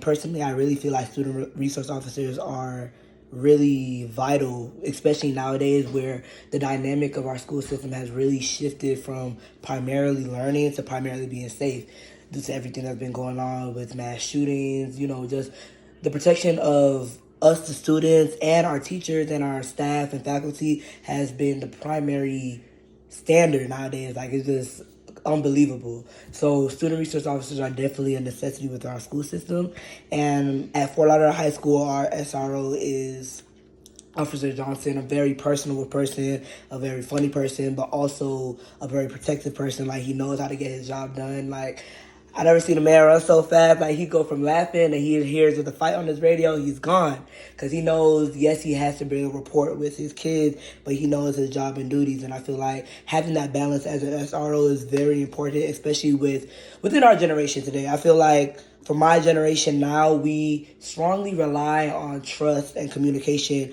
Personally, I really feel like student resource officers are really vital, especially nowadays where the dynamic of our school system has really shifted from primarily learning to primarily being safe due to everything that's been going on with mass shootings, just the protection of us, the students, and our teachers and our staff and faculty has been the primary standard nowadays. Like, it's just unbelievable. So student resource officers are definitely a necessity with our school system. And at Fort Lauderdale High School, our SRO is Officer Johnson, a very personable person, a very funny person, but also a very protective person. Like, he knows how to get his job done. Like, I never seen a man run so fast. Like, he go from laughing and he hears of the fight on his radio, he's gone. Because he knows, yes, he has to bring a report with his kids, but he knows his job and duties. And I feel like having that balance as an SRO is very important, especially within our generation today. I feel like for my generation now, we strongly rely on trust and communication,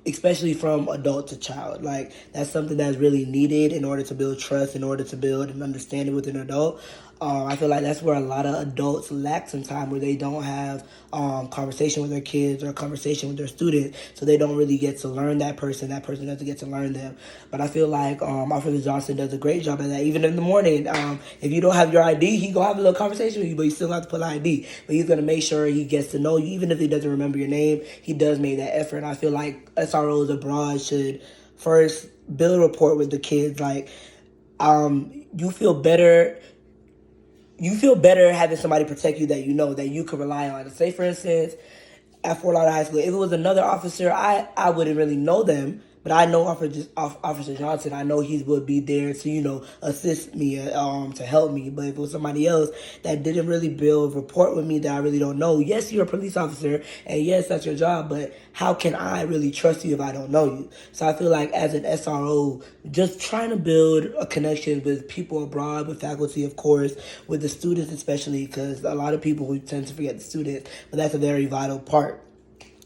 especially from adult to child. Like, that's something that's really needed in order to build trust, in order to build an understanding with an adult. I feel like that's where a lot of adults lack some time, where they don't have conversation with their kids or conversation with their students, so they don't really get to learn that person. That person doesn't get to learn them. But I feel like Officer Johnson does a great job at that. Even in the morning, if you don't have your ID, he gonna have a little conversation with you, but you still have to put an ID. But he's gonna make sure he gets to know you, even if he doesn't remember your name. He does make that effort. And I feel like SROs abroad should first build a rapport with the kids. Like, you feel better having somebody protect you that you know that you can rely on. Say, for instance, at Fort Lauderdale High School, if it was another officer, I wouldn't really know them, but I know Officer Johnson. I know he would be there to, assist me, to help me. But if it was somebody else that didn't really build rapport with me that I really don't know, yes, you're a police officer, and yes, that's your job, but how can I really trust you if I don't know you? So I feel like as an SRO, just trying to build a connection with people abroad, with faculty, of course, with the students especially, because a lot of people we tend to forget the students, but that's a very vital part.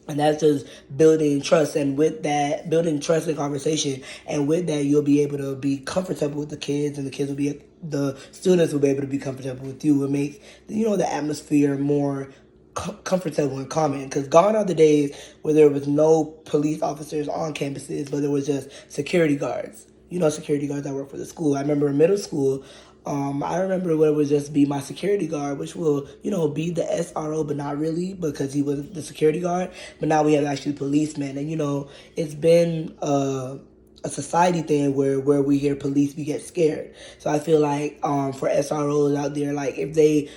And that's just building trust. And with that, building trust and conversation. And with that, you'll be able to be comfortable with the kids, and the students will be able to be comfortable with you. It makes, the atmosphere more comfortable and calming. Because gone are the days where there was no police officers on campuses, but there was just security guards. Security guards that work for the school. I remember in middle school, I remember when it would just be my security guard, which will, be the SRO, but not really, because he was the security guard. But now we have actually policemen, and it's been a society thing where we hear police, we get scared. So I feel like for SROs out there, like, if they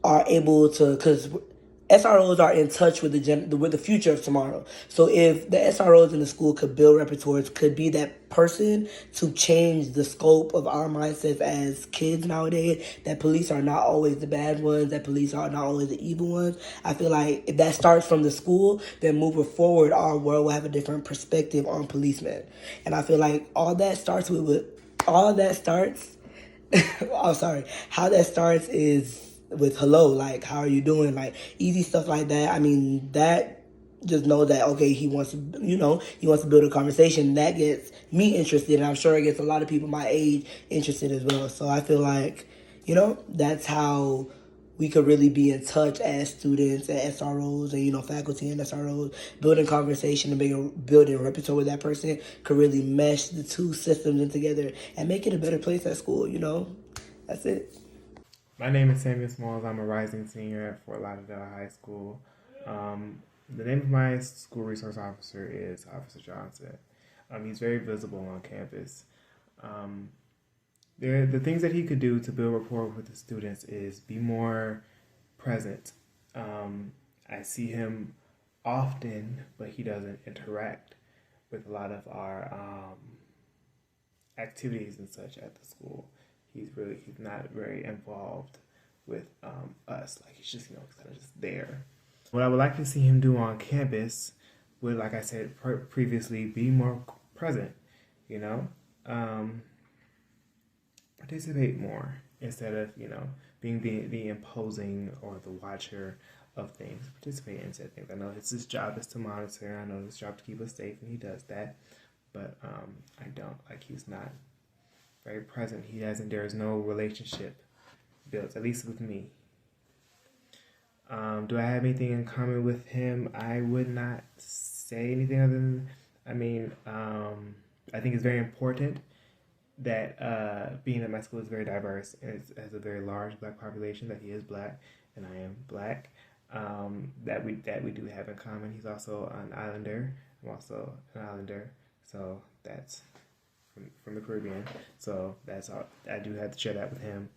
are able to, because SROs are in touch with the future of tomorrow. So if the SROs in the school could build repertoires, could be that person to change the scope of our mindsets as kids nowadays, that police are not always the bad ones, that police are not always the evil ones. I feel like if that starts from the school, then moving forward, our world will have a different perspective on policemen. And I feel like all that starts oh, sorry. How that starts is with hello, like, how are you doing? Like, easy stuff like that. I mean, that just know that, okay, he wants to build a conversation. That gets me interested, and I'm sure it gets a lot of people my age interested as well. So I feel like, that's how we could really be in touch as students and SROs and, faculty and SROs. Building conversation and building a repertoire with that person could really mesh the two systems in together and make it a better place at school. That's it. My name is Samuel Smalls. I'm a rising senior at Fort Lauderdale High School. The name of my school resource officer is Officer Johnson. He's very visible on campus. The things that he could do to build rapport with the students is be more present. I see him often, but he doesn't interact with a lot of our activities and such at the school. He's not very involved with us. Like, he's just kind of just there. What I would like to see him do on campus would, like I said previously, be more present. Participate more instead of being the imposing or the watcher of things. Participate in said things. I know his job is to monitor. I know his job to keep us safe, and he does that. But I don't, like, he's not very present. There is no relationship built, at least with me. Do I have anything in common with him? I would not say anything other than, I think it's very important that being at my school is very diverse and it has a very large black population, that he is black and I am black. That we do have in common. He's also an islander. I'm also an islander. So that's from the Caribbean. So that's all. I do have to share that with him.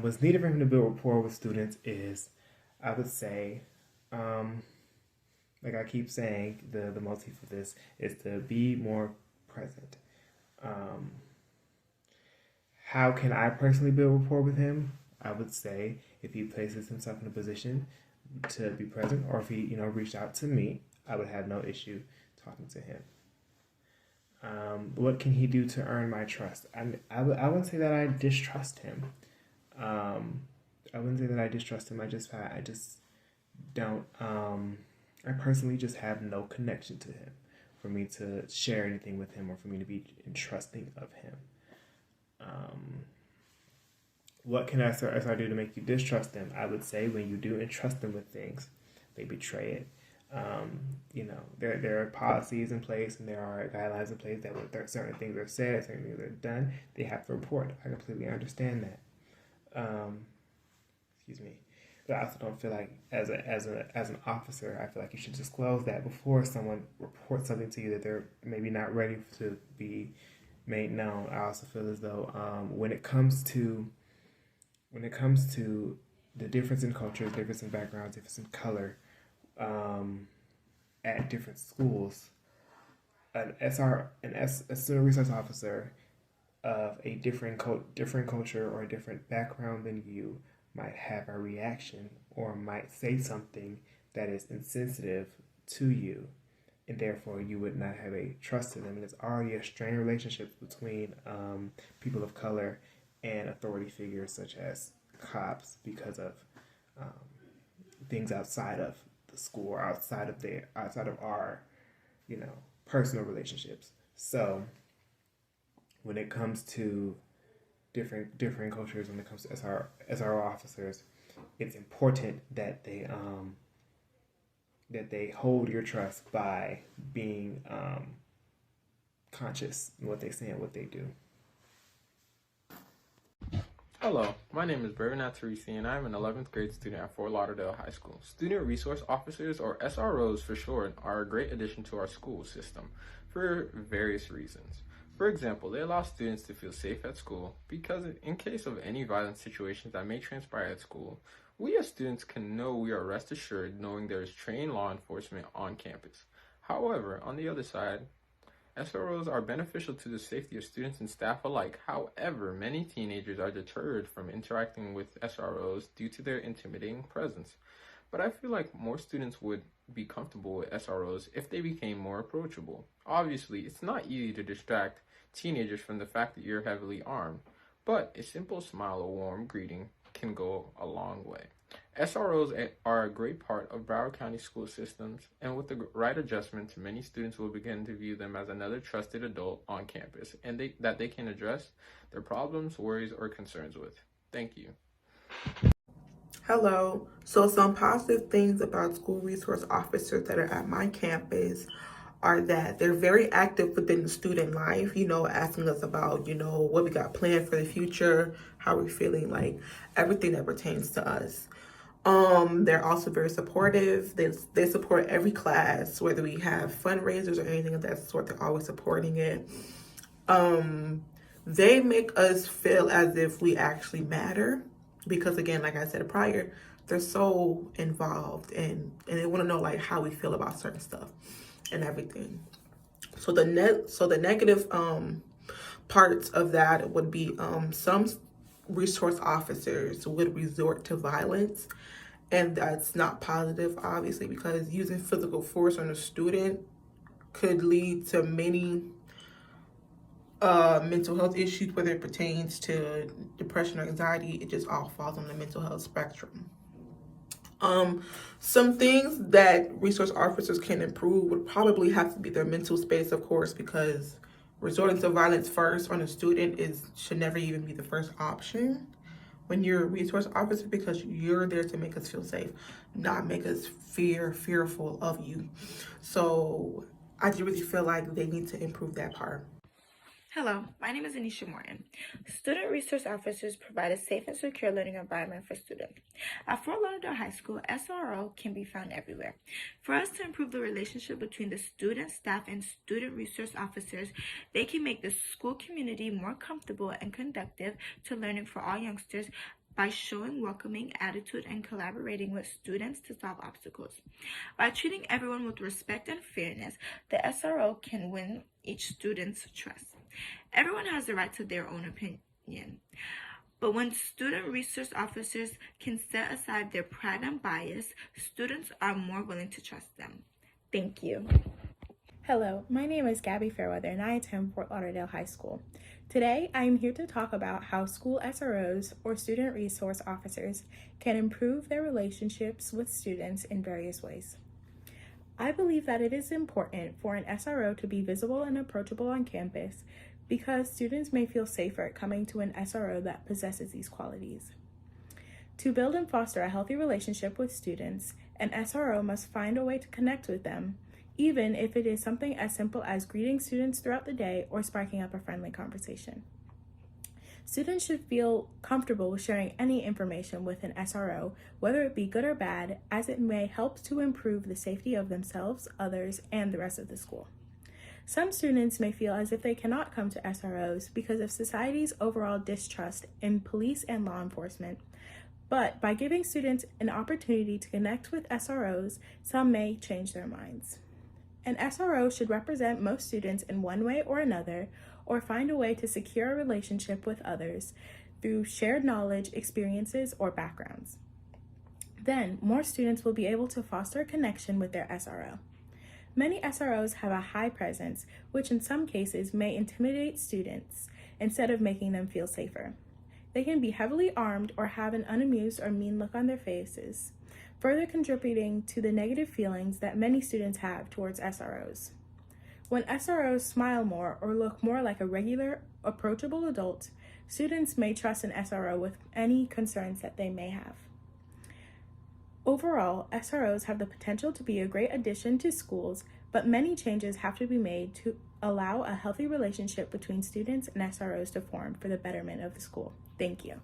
What's needed for him to build rapport with students is, I would say, like I keep saying, the motif of this is to be more present. How can I personally build rapport with him? I would say if he places himself in a position to be present, or if he, reached out to me, I would have no issue talking to him. What can he do to earn my trust? I wouldn't say that I distrust him. I wouldn't say that I distrust him. I just don't. I personally just have no connection to him for me to share anything with him or for me to be entrusting of him. What can SR do to make you distrust them? I would say when you do entrust them with things, they betray it. There are policies in place and there are guidelines in place that when certain things are said, certain things are done, they have to report. I completely understand that. Excuse me. But I also don't feel like as an officer, I feel like you should disclose that before someone reports something to you that they're maybe not ready to be made known. I also feel as though when it comes to the difference in cultures, difference in backgrounds, difference in color, at different schools, a student resource officer of a different culture or a different background than you might have a reaction or might say something that is insensitive to you, and therefore you would not have a trust in them. And there's already a strained relationship between people of color and authority figures such as cops because of things outside of the school or outside of our personal relationships. So when it comes to different cultures, when it comes to SRO officers, it's important that they hold your trust by being conscious in what they say and what they do. Hello, my name is Brevin Atarisi, and I'm an 11th grade student at Fort Lauderdale High School. Student Resource Officers, or SROs for short, are a great addition to our school system for various reasons. For example, they allow students to feel safe at school because in case of any violent situations that may transpire at school, we as students can know we are rest assured knowing there is trained law enforcement on campus. However, on the other side, SROs are beneficial to the safety of students and staff alike. However, many teenagers are deterred from interacting with SROs due to their intimidating presence. But I feel like more students would be comfortable with SROs if they became more approachable. Obviously, it's not easy to distract teenagers from the fact that you're heavily armed, but a simple smile or warm greeting can go a long way. SROs are a great part of Broward County school systems, and with the right adjustment, many students will begin to view them as another trusted adult on campus, and that they can address their problems, worries, or concerns with. Thank you. Hello. So some positive things about school resource officers that are at my campus are that they're very active within the student life, asking us about, what we got planned for the future, how we're feeling, like everything that pertains to us. They're also very supportive. They support every class, whether we have fundraisers or anything of that sort, they're always supporting it. They make us feel as if we actually matter because, again, like I said prior, they're so involved and they want to know like how we feel about certain stuff and everything. So the negative parts of that would be some resource officers would resort to violence, and that's not positive, obviously, because using physical force on a student could lead to many mental health issues, whether it pertains to depression or anxiety. It just all falls on the mental health spectrum. Some things that resource officers can improve would probably have to be their mental space, of course, because resorting to violence first on a student should never even be the first option when you're a resource officer, because you're there to make us feel safe, not make us fearful of you. So I just really feel like they need to improve that part. Hello, my name is Anisha Morton. Student resource officers provide a safe and secure learning environment for students. At Fort Lauderdale High School, SRO can be found everywhere. For us to improve the relationship between the student, staff, and student resource officers, they can make the school community more comfortable and conducive to learning for all youngsters by showing welcoming attitude and collaborating with students to solve obstacles. By treating everyone with respect and fairness, the SRO can win each student's trust. Everyone has the right to their own opinion, but when student resource officers can set aside their pride and bias, students are more willing to trust them. Thank you. Hello, my name is Gabby Fairweather and I attend Fort Lauderdale High School. Today, I am here to talk about how school SROs, or student resource officers, can improve their relationships with students in various ways. I believe that it is important for an SRO to be visible and approachable on campus because students may feel safer coming to an SRO that possesses these qualities. To build and foster a healthy relationship with students, an SRO must find a way to connect with them, even if it is something as simple as greeting students throughout the day or sparking up a friendly conversation. Students should feel comfortable with sharing any information with an SRO, whether it be good or bad, as it may help to improve the safety of themselves, others, and the rest of the school. Some students may feel as if they cannot come to SROs because of society's overall distrust in police and law enforcement. But by giving students an opportunity to connect with SROs, some may change their minds. An SRO should represent most students in one way or another, or find a way to secure a relationship with others through shared knowledge, experiences, or backgrounds. Then, more students will be able to foster a connection with their SRO. Many SROs have a high presence, which in some cases may intimidate students instead of making them feel safer. They can be heavily armed or have an unamused or mean look on their faces, further contributing to the negative feelings that many students have towards SROs. When SROs smile more or look more like a regular, approachable adult, students may trust an SRO with any concerns that they may have. Overall, SROs have the potential to be a great addition to schools, but many changes have to be made to allow a healthy relationship between students and SROs to form for the betterment of the school. Thank you.